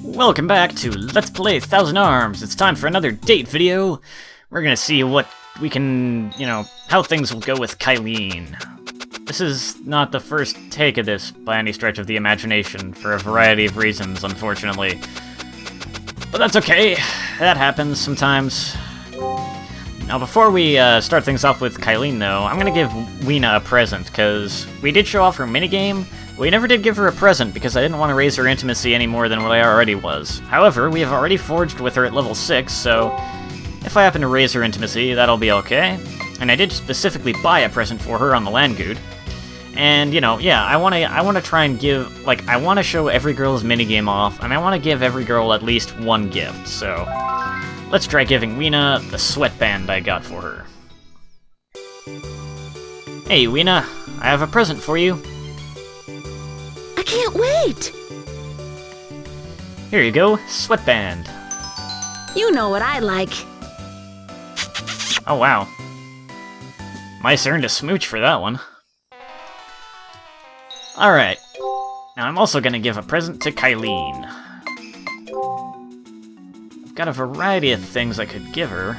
Welcome back to Let's Play Thousand Arms. It's time for another date video. We're gonna see what we can, how things will go with Kyleen. This is not the first take of this by any stretch of the imagination, for a variety of reasons, unfortunately. But that's okay. That happens sometimes. Now, before we start things off with Kyleen, though, I'm gonna give Weena a present, because we did show off her minigame. We never did give her a present because I didn't want to raise her intimacy any more than what I already was. However, we have already forged with her at level 6, so if I happen to raise her intimacy, that'll be okay. And I did specifically buy a present for her on the Landgood. And, yeah, I want to try and give, I want to show every girl's minigame off, and I want to give every girl at least one gift, so let's try giving Weena the sweatband I got for her. Hey, Weena, I have a present for you. I can't wait! Here you go, sweatband. You know what I like. Oh, wow. Meis earned a smooch for that one. Alright. Now I'm also gonna give a present to Kyleen. I've got a variety of things I could give her.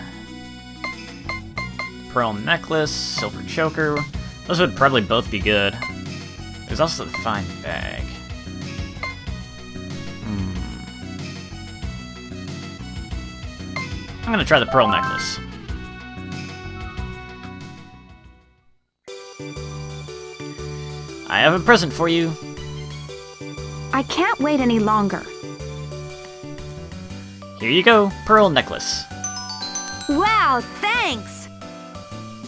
Pearl necklace, silver choker. Those would probably both be good. There's also the fine bag. I'm gonna try the pearl necklace. I have a present for you. I can't wait any longer. Here you go, pearl necklace. Wow, thanks!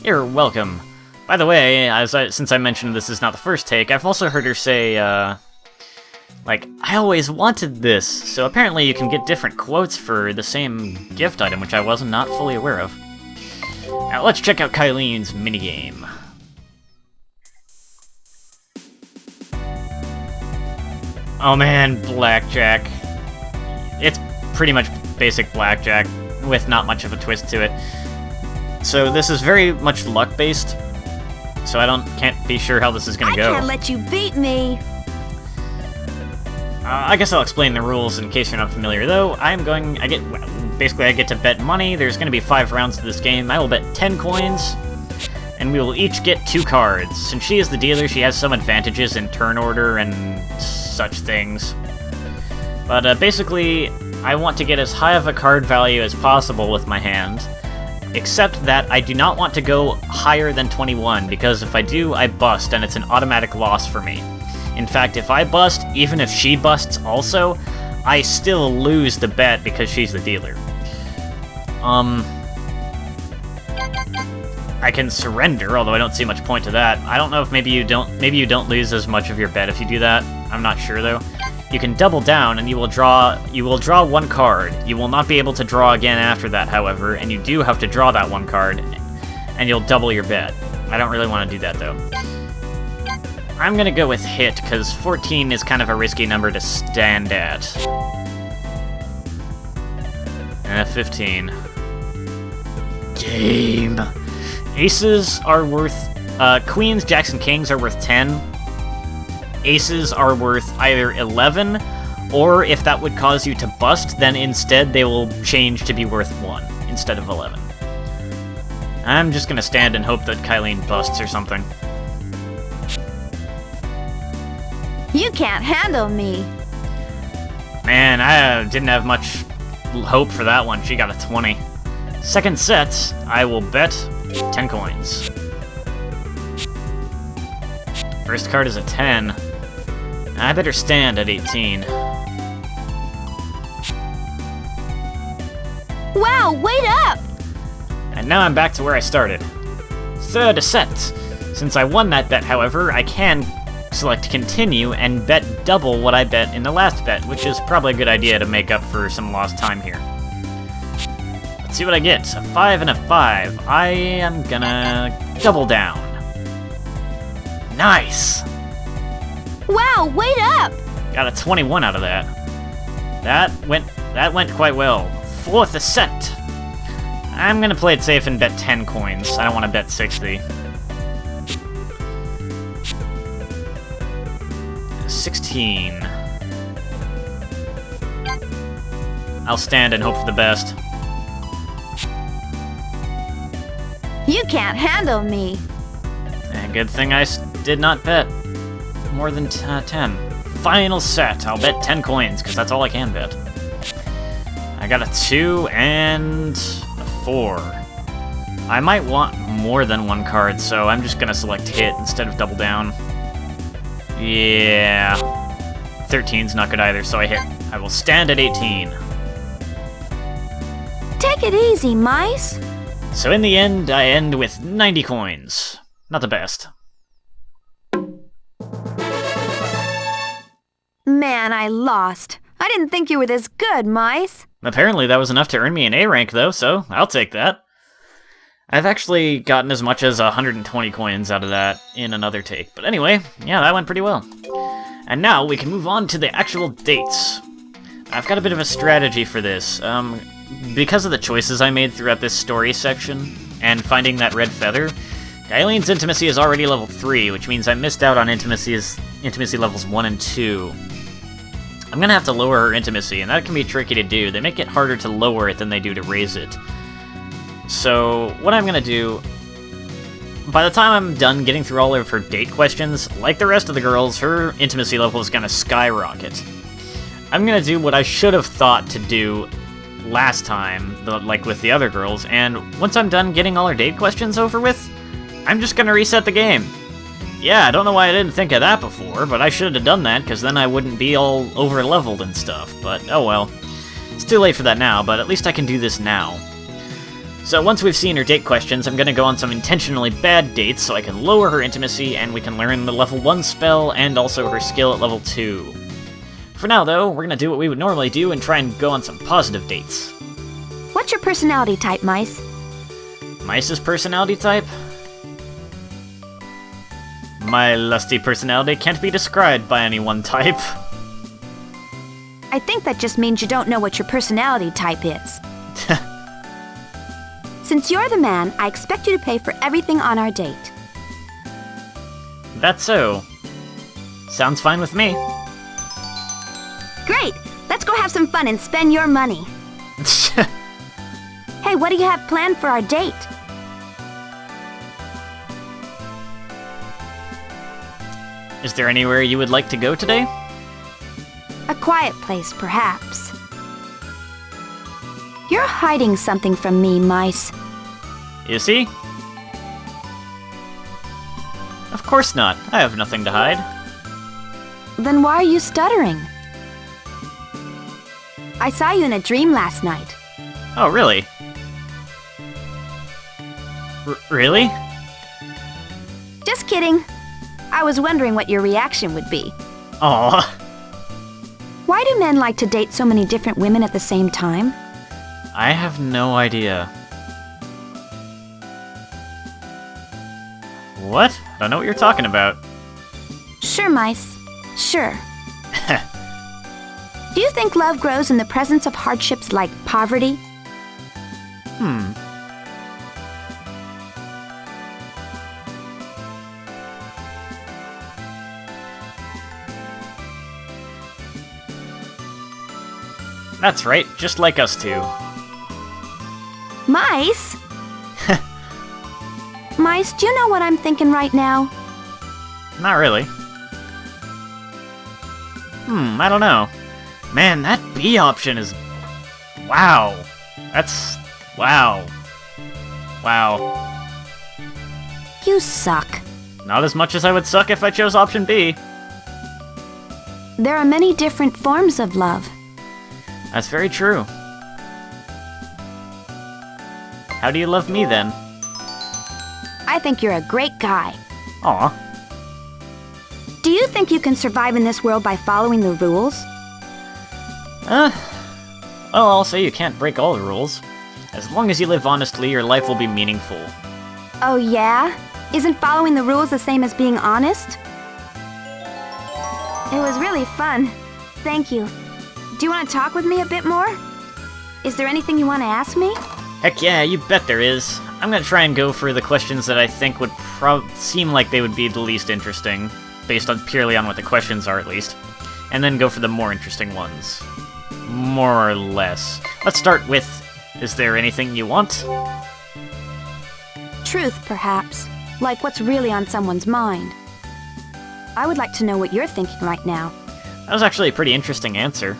You're welcome. By the way, since I mentioned this is not the first take, I've also heard her say, I always wanted this, so apparently you can get different quotes for the same gift item, which I was not fully aware of. Now let's check out Kyleen's minigame. Oh man, blackjack. It's pretty much basic blackjack, with not much of a twist to it. So this is very much luck-based, so I can't be sure how this is gonna go. I can't let you beat me! I guess I'll explain the rules in case you're not familiar, though. I get to bet money. There's gonna be 5 rounds to this game. I will bet 10 coins, and we will each get 2 cards. Since she is the dealer, she has some advantages in turn order and such things. But basically, I want to get as high of a card value as possible with my hand, except that I do not want to go higher than 21, because if I do, I bust, and it's an automatic loss for me. In fact, if I bust, even if she busts also, I still lose the bet because she's the dealer. I can surrender, although I don't see much point to that. I don't know if maybe you don't lose as much of your bet if you do that. I'm not sure though. You can double down and you will draw 1 card. You will not be able to draw again after that, however, and you do have to draw that 1 card, and you'll double your bet. I don't really want to do that though. I'm gonna go with hit, because 14 is kind of a risky number to stand at. 15. Game. Aces are worth... queens, jacks, and kings are worth 10. Aces are worth either 11, or if that would cause you to bust, then instead they will change to be worth 1 instead of 11. I'm just gonna stand and hope that Kyleen busts or something. You can't handle me! Man, I didn't have much hope for that one. She got a 20. Second set, I will bet 10 coins. First card is a 10. I better stand at 18. Wow, wait up! And now I'm back to where I started. Third set. Since I won that bet, however, I can select continue and bet double what I bet in the last bet, which is probably a good idea to make up for some lost time here. Let's see what I get. A 5 and a 5. I am gonna double down. Nice! Wow, wait up! Got a 21 out of that. That went quite well. Fourth ascent. I'm gonna play it safe and bet 10 coins. I don't want to bet 60. 16. I'll stand and hope for the best. You can't handle me. And good thing I did not bet more than 10. Final set. I'll bet 10 coins, because that's all I can bet. I got a 2 and a 4. I might want more than one card, so I'm just gonna select hit instead of double down. Yeah. 13's not good either, so I hit. I will stand at 18. Take it easy, Meis. So in the end, I end with 90 coins. Not the best. Man, I lost. I didn't think you were this good, Meis. Apparently that was enough to earn me an A rank, though, so I'll take that. I've actually gotten as much as 120 coins out of that in another take. But anyway, yeah, that went pretty well. And now we can move on to the actual dates. I've got a bit of a strategy for this. Because of the choices I made throughout this story section, and finding that red feather, Kyleen's intimacy is already level 3, which means I missed out on intimacy levels 1 and 2. I'm gonna have to lower her intimacy, and that can be tricky to do. They make it harder to lower it than they do to raise it. So, what I'm gonna do, by the time I'm done getting through all of her date questions, like the rest of the girls, her intimacy level is gonna skyrocket. I'm gonna do what I should have thought to do last time, like with the other girls, and once I'm done getting all her date questions over with, I'm just gonna reset the game. Yeah, I don't know why I didn't think of that before, but I should have done that, because then I wouldn't be all over-leveled and stuff, but oh well. It's too late for that now, but at least I can do this now. So once we've seen her date questions, I'm gonna go on some intentionally bad dates so I can lower her intimacy, and we can learn the level 1 spell, and also her skill at level 2. For now, though, we're gonna do what we would normally do and try and go on some positive dates. What's your personality type, Meis? Meis's personality type? My lusty personality can't be described by any one type. I think that just means you don't know what your personality type is. Since you're the man, I expect you to pay for everything on our date. That's so. Sounds fine with me. Great! Let's go have some fun and spend your money. Hey, what do you have planned for our date? Is there anywhere you would like to go today? A quiet place, perhaps. You're hiding something from me, Meis. You see? Of course not. I have nothing to hide. Then why are you stuttering? I saw you in a dream last night. Oh, really? Really? Just kidding. I was wondering what your reaction would be. Aw. Why do men like to date so many different women at the same time? I have no idea. What? I don't know what you're talking about. Sure, Meis. Sure. Do you think love grows in the presence of hardships like poverty? That's right, just like us two. Meis? Meis, do you know what I'm thinking right now? Not really. I don't know. Man, that B option is... Wow. That's... Wow. Wow. You suck. Not as much as I would suck if I chose option B. There are many different forms of love. That's very true. How do you love me, then? I think you're a great guy. Aw. Do you think you can survive in this world by following the rules? Well, I'll say you can't break all the rules. As long as you live honestly, your life will be meaningful. Oh yeah? Isn't following the rules the same as being honest? It was really fun. Thank you. Do you want to talk with me a bit more? Is there anything you want to ask me? Heck yeah, you bet there is. I'm gonna try and go for the questions that I think would seem like they would be the least interesting, based on purely on what the questions are at least, and then go for the more interesting ones. More or less. Let's start with, is there anything you want? Truth, perhaps. Like what's really on someone's mind. I would like to know what you're thinking right now. That was actually a pretty interesting answer.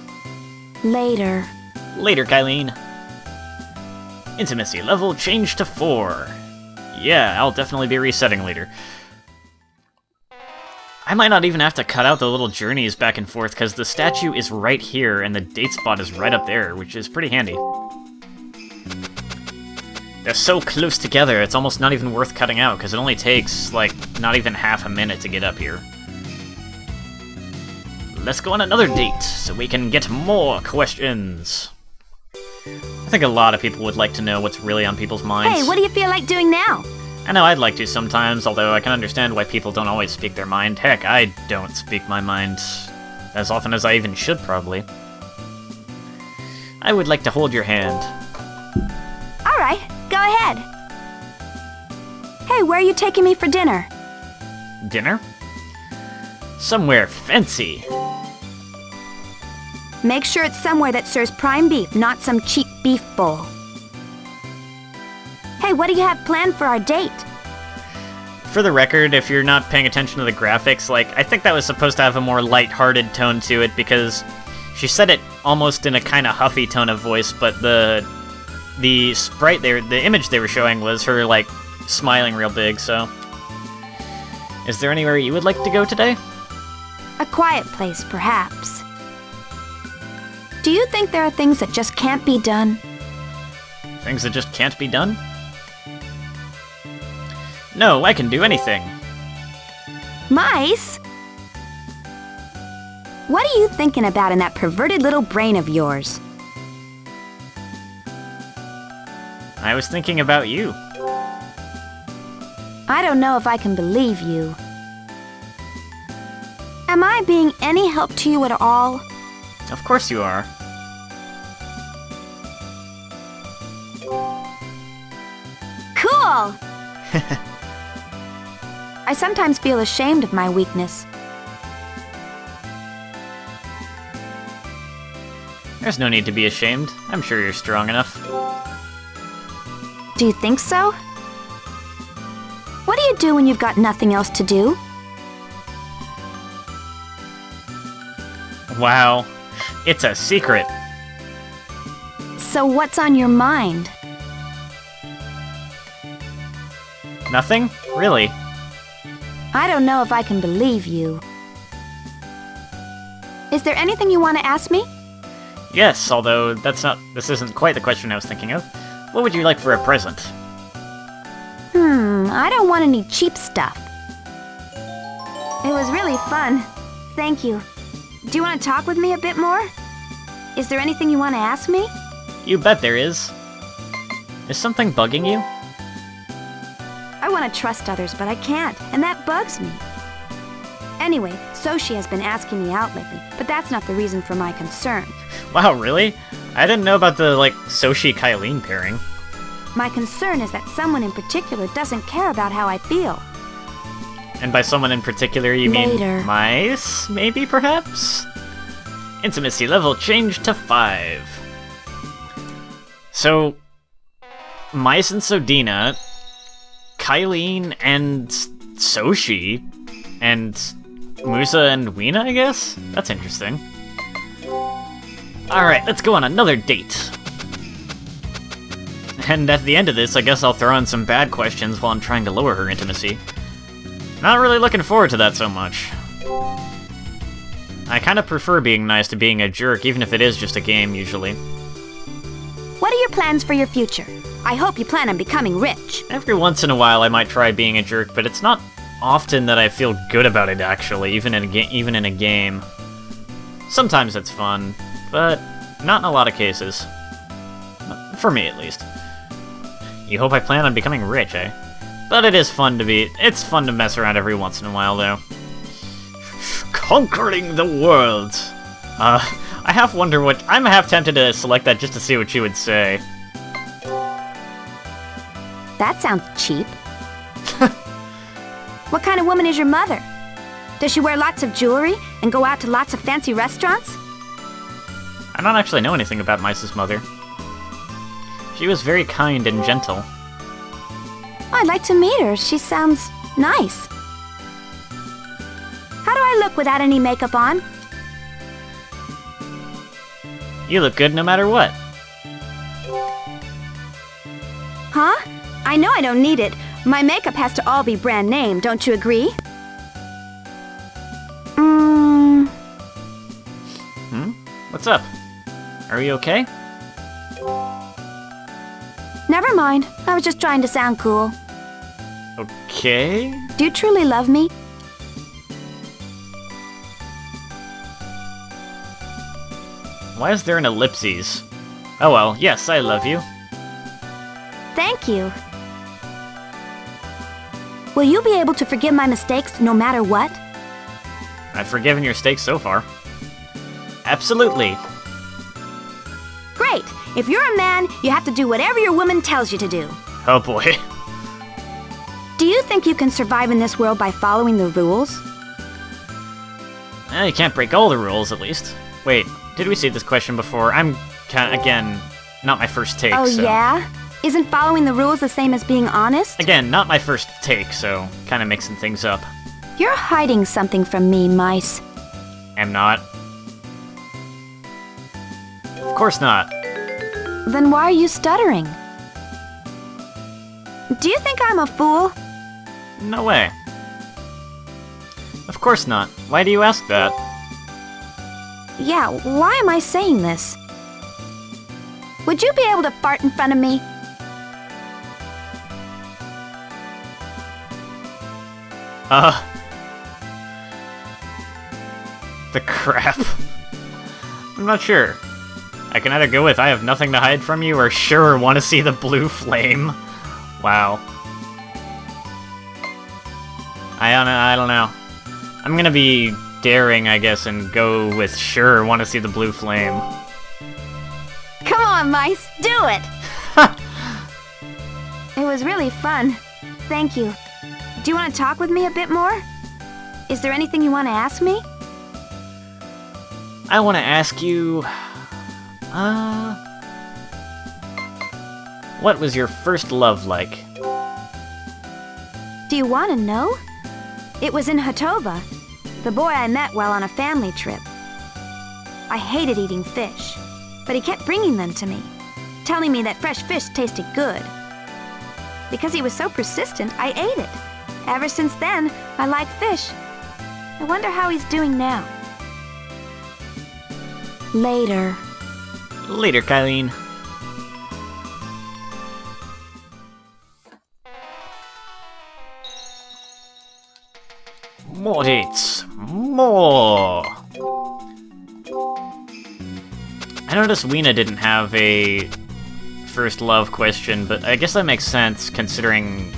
Later. Later, Kyleen. Intimacy level changed to 4. Yeah, I'll definitely be resetting later. I might not even have to cut out the little journeys back and forth, because the statue is right here, and the date spot is right up there, which is pretty handy. They're so close together, it's almost not even worth cutting out, because it only takes, like, not even half a minute to get up here. Let's go on another date, so we can get more questions. I think a lot of people would like to know what's really on people's minds. Hey, what do you feel like doing now? I know I'd like to sometimes, although I can understand why people don't always speak their mind. Heck, I don't speak my mind as often as I even should, probably. I would like to hold your hand. Alright, go ahead. Hey, where are you taking me for dinner? Dinner? Somewhere fancy. Make sure it's somewhere that serves prime beef, not some cheap beef bowl. Hey, what do you have planned for our date? For the record, if you're not paying attention to the graphics, like, I think that was supposed to have a more light-hearted tone to it, because she said it almost in a kind of huffy tone of voice, but the sprite there, the image they were showing was her, like, smiling real big, so... Is there anywhere you would like to go today? A quiet place, perhaps. Do you think there are things that just can't be done? Things that just can't be done? No, I can do anything. Meis? What are you thinking about in that perverted little brain of yours? I was thinking about you. I don't know if I can believe you. Am I being any help to you at all? Of course you are. Cool! I sometimes feel ashamed of my weakness. There's no need to be ashamed. I'm sure you're strong enough. Do you think so? What do you do when you've got nothing else to do? Wow. It's a secret. So what's on your mind? Nothing? Really? I don't know if I can believe you. Is there anything you want to ask me? Yes, although this isn't quite the question I was thinking of. What would you like for a present? I don't want any cheap stuff. It was really fun. Thank you. Do you want to talk with me a bit more? Is there anything you want to ask me? You bet there is. Is something bugging you? I want to trust others, but I can't, and that bugs me. Anyway, Soshi has been asking me out lately, but that's not the reason for my concern. Wow, really? I didn't know about the, like, Soshi-Kyleen pairing. My concern is that someone in particular doesn't care about how I feel. And by someone in particular, you Later. mean Meis, maybe, perhaps? Intimacy level changed to 5. So, Meis and Sodina, Kyleen and Soshi, and Musa and Weena, I guess? That's interesting. Alright, let's go on another date. And at the end of this, I guess I'll throw in some bad questions while I'm trying to lower her intimacy. Not really looking forward to that so much. I kind of prefer being nice to being a jerk, even if it is just a game, usually. What are your plans for your future? I hope you plan on becoming rich. Every once in a while I might try being a jerk, but it's not often that I feel good about it, actually, even in a game. Sometimes it's fun, but not in a lot of cases. For me, at least. You hope I plan on becoming rich, eh? But it's fun to mess around every once in a while, though. Conquering the world! I I'm half tempted to select that just to see what she would say. That sounds cheap. What kind of woman is your mother? Does she wear lots of jewelry and go out to lots of fancy restaurants? I don't actually know anything about Meis' mother. She was very kind and gentle. I'd like to meet her. She sounds nice. How do I look without any makeup on? You look good no matter what. Huh? I know I don't need it. My makeup has to all be brand name, don't you agree? What's up? Are you okay? Never mind. I was just trying to sound cool. Okay? Do you truly love me? Why is there an ellipses? Oh well, yes, I love you. Thank you. Will you be able to forgive my mistakes no matter what? I've forgiven your mistakes so far. Absolutely. Great! If you're a man, you have to do whatever your woman tells you to do. Oh boy. Do you think you can survive in this world by following the rules? You can't break all the rules, at least. Wait, did we see this question before? I'm again, not my first take, Oh, so... yeah? Isn't following the rules the same as being honest? Again, not my first take, so kinda mixing things up. You're hiding something from me, Meis. Am not. Of course not. Then why are you stuttering? Do you think I'm a fool? No way. Of course not. Why do you ask that? Yeah, why am I saying this? Would you be able to fart in front of me? The crap. I'm not sure. I can either go with I have nothing to hide from you or sure want to see the blue flame. Wow. I don't know. I'm gonna be daring, I guess, and go with sure want to see the blue flame. Come on, Meis, do it! It was really fun. Thank you. Do you want to talk with me a bit more? Is there anything you want to ask me? I want to ask you... what was your first love like? Do you want to know? It was in Hatova, the boy I met while on a family trip. I hated eating fish, but he kept bringing them to me, telling me that fresh fish tasted good. Because he was so persistent, I ate it. Ever since then, I like fish. I wonder how he's doing now. Later. Later, Kyleen. More dates. More! I noticed Weena didn't have a first love question, but I guess that makes sense considering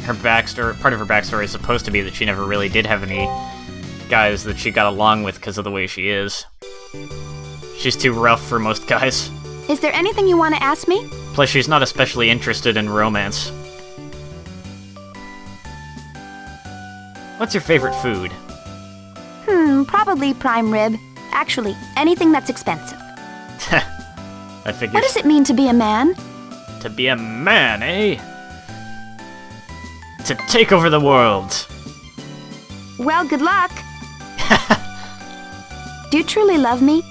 her backstory. Part of her backstory is supposed to be that she never really did have any guys that she got along with because of the way she is. She's too rough for most guys. Is there anything you want to ask me? Plus, she's not especially interested in romance. What's your favorite food? Probably prime rib. Actually, anything that's expensive. I figured. What does it mean to be a man? To be a man, eh? To take over the world. Well, good luck. Do you truly love me?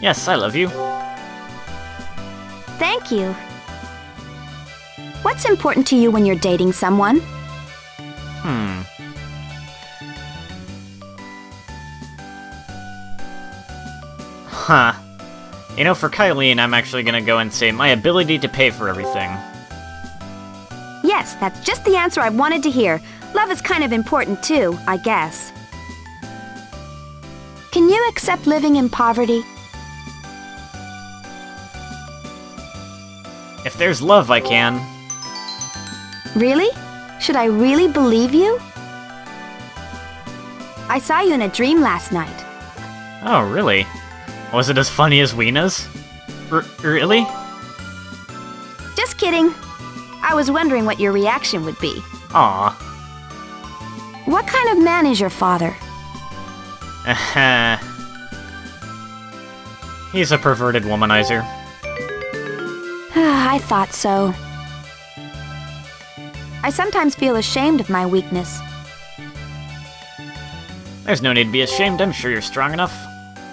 Yes, I love you. Thank you. What's important to you when you're dating someone? Huh. You know, for Kyleen, I'm actually gonna go and say my ability to pay for everything. Yes, that's just the answer I wanted to hear. Love is kind of important too, I guess. Can you accept living in poverty? If there's love, I can. Really? Should I really believe you? I saw you in a dream last night. Oh, really? Was it as funny as Weena's? Really? Just kidding. I was wondering what your reaction would be. Aw. What kind of man is your father? He's a perverted womanizer. I thought so. I sometimes feel ashamed of my weakness. There's no need to be ashamed, I'm sure you're strong enough.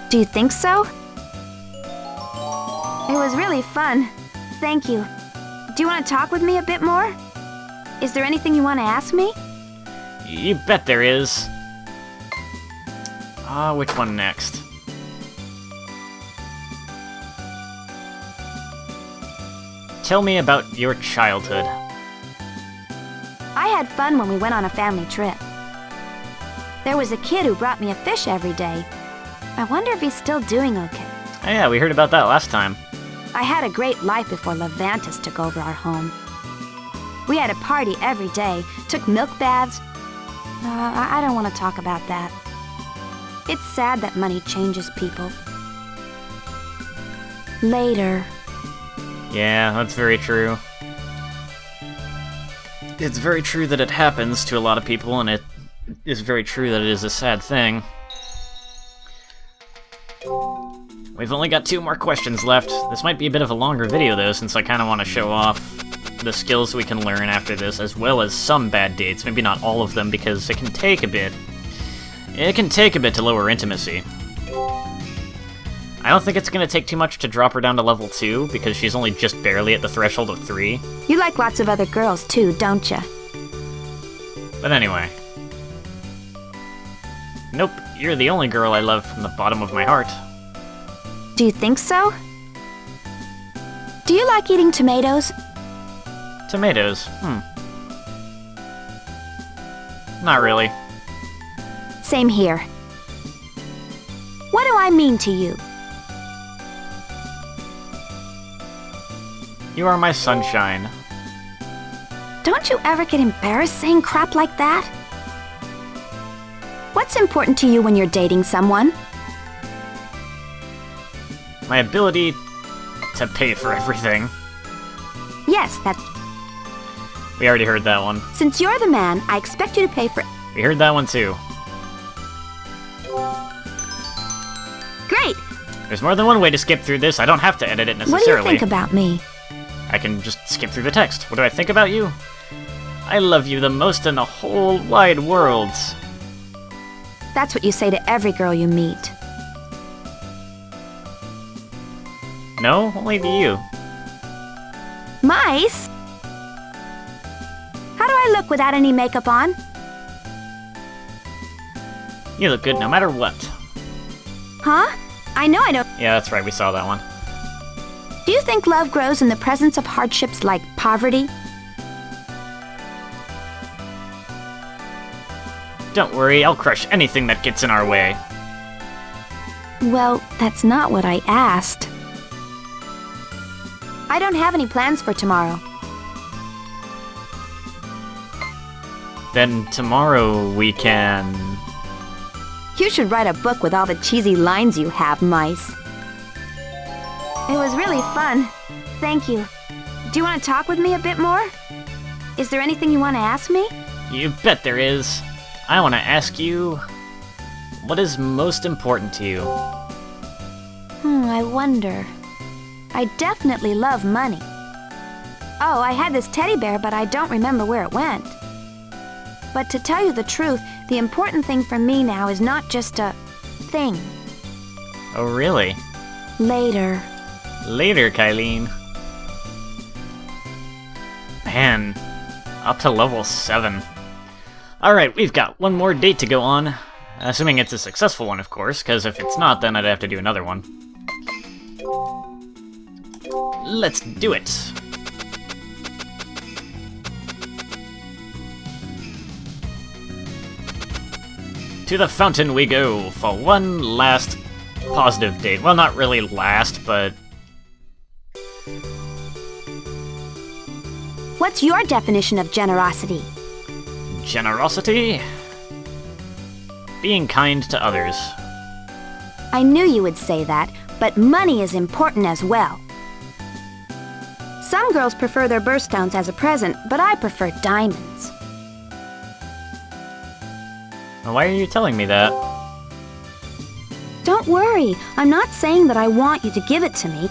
Do you think so? It was really fun. Thank you. Do you want to talk with me a bit more? Is there anything you want to ask me? You bet there is. Which one next? Tell me about your childhood. I had fun when we went on a family trip. There was a kid who brought me a fish every day. I wonder if he's still doing okay. Oh yeah, we heard about that last time. I had a great life before Levantus took over our home. We had a party every day, took milk baths. I don't want to talk about that. It's sad that money changes people. Later. Yeah, that's very true. It's very true that it happens to a lot of people, and it is very true that it is a sad thing. We've only got 2 more questions left. This might be a bit of a longer video, though, since I kind of want to show off the skills we can learn after this, as well as some bad dates. Maybe not all of them, because it can take a bit. It can take a bit to lower intimacy. I don't think it's going to take too much to drop her down to level 2, because she's only just barely at the threshold of 3. You like lots of other girls, too, don't you? But anyway. Nope, you're the only girl I love from the bottom of my heart. Do you think so? Do you like eating tomatoes? Tomatoes, Not really. Same here. What do I mean to you? You are my sunshine. Don't you ever get embarrassed saying crap like that? What's important to you when you're dating someone? My ability to pay for everything. Yes, that's... We already heard that one. Since you're the man, I expect you to pay for... We heard that one too. Great! There's more than one way to skip through this. I don't have to edit it necessarily. What do you think about me? I can just skip through the text. What do I think about you? I love you the most in the whole wide world. That's what you say to every girl you meet. No, only to you. Meis? How do I look without any makeup on? You look good no matter what. Huh? I know I don't... Yeah, that's right, we saw that one. Do you think love grows in the presence of hardships like poverty? Don't worry, I'll crush anything that gets in our way. Well, that's not what I asked. I don't have any plans for tomorrow. Then tomorrow we can... You should write a book with all the cheesy lines you have, Meis. It was really fun. Thank you. Do you want to talk with me a bit more? Is there anything you want to ask me? You bet there is. I want to ask you... What is most important to you? I wonder. I definitely love money. Oh, I had this teddy bear, but I don't remember where it went. But to tell you the truth, the important thing for me now is not just a thing. Oh, really? Later. Later, Kyleen. Man, up to level 7. Alright, we've got one more date to go on. Assuming it's a successful one, of course, because if it's not, then I'd have to do another one. Let's do it! To the fountain we go for one last positive date. Well, not really last, but... What's your definition of generosity? Generosity? Being kind to others. I knew you would say that, but money is important as well. Some girls prefer their birthstones as a present, but I prefer diamonds. Why are you telling me that? Don't Don't worry, I'm not saying that I want you to give it to me.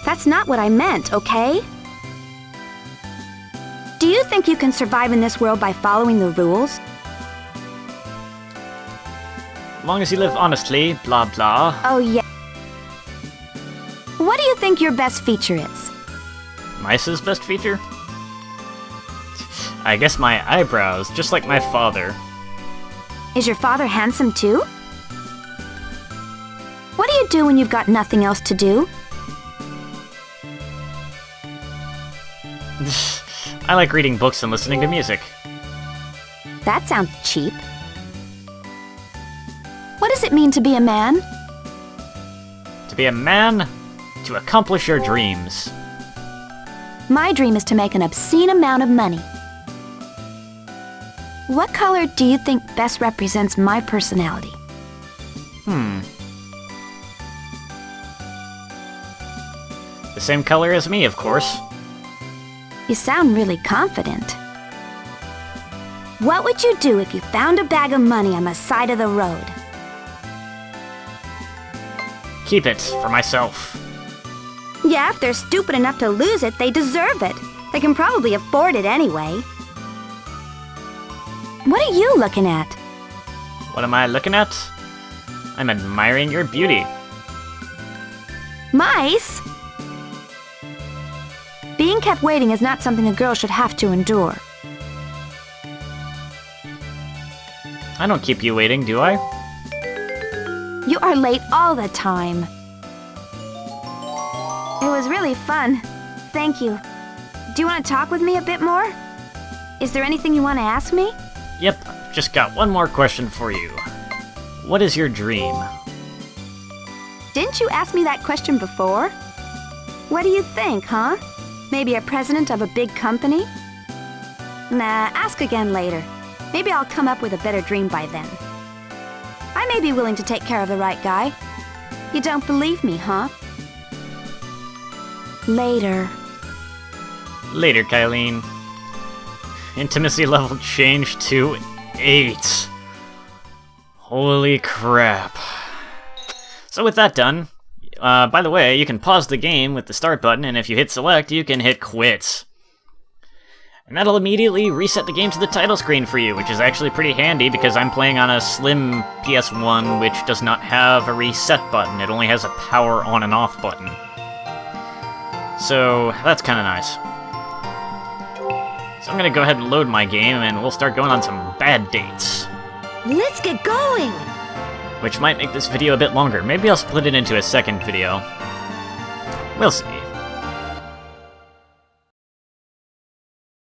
That's not what I meant, okay? Do you think you can survive in this world by following the rules? As long as you live honestly, blah blah. Oh, yeah. What do you think your best feature is? Meis's best feature? I guess my eyebrows, just like my father. Is your father handsome too? What do you do when you've got nothing else to do? I like reading books and listening to music. That sounds cheap. What does it mean to be a man? To be a man, to accomplish your dreams. My dream is to make an obscene amount of money. What color do you think best represents my personality? The same color as me, of course. You sound really confident. What would you do if you found a bag of money on the side of the road? Keep it for myself. Yeah, if they're stupid enough to lose it, they deserve it. They can probably afford it anyway. What are you looking at? What am I looking at? I'm admiring your beauty. Meis? Being kept waiting is not something a girl should have to endure. I don't keep you waiting, do I? You are late all the time. It was really fun. Thank you. Do you want to talk with me a bit more? Is there anything you want to ask me? Yep, just got one more question for you. What is your dream? Didn't you ask me that question before? What do you think, huh? Maybe a president of a big company? Nah, ask again later. Maybe I'll come up with a better dream by then. I may be willing to take care of the right guy. You don't believe me, huh? Later. Later, Kyleen. Intimacy level changed to 8. Holy crap. So with that done, by the way, you can pause the game with the start button, and if you hit select, you can hit quit. And that'll immediately reset the game to the title screen for you, which is actually pretty handy because I'm playing on a slim PS1 which does not have a reset button. It only has a power on and off button. So that's kind of nice. So I'm gonna go ahead and load my game and we'll start going on some bad dates. Let's get going! Which might make this video a bit longer. Maybe I'll split it into a second video. We'll see.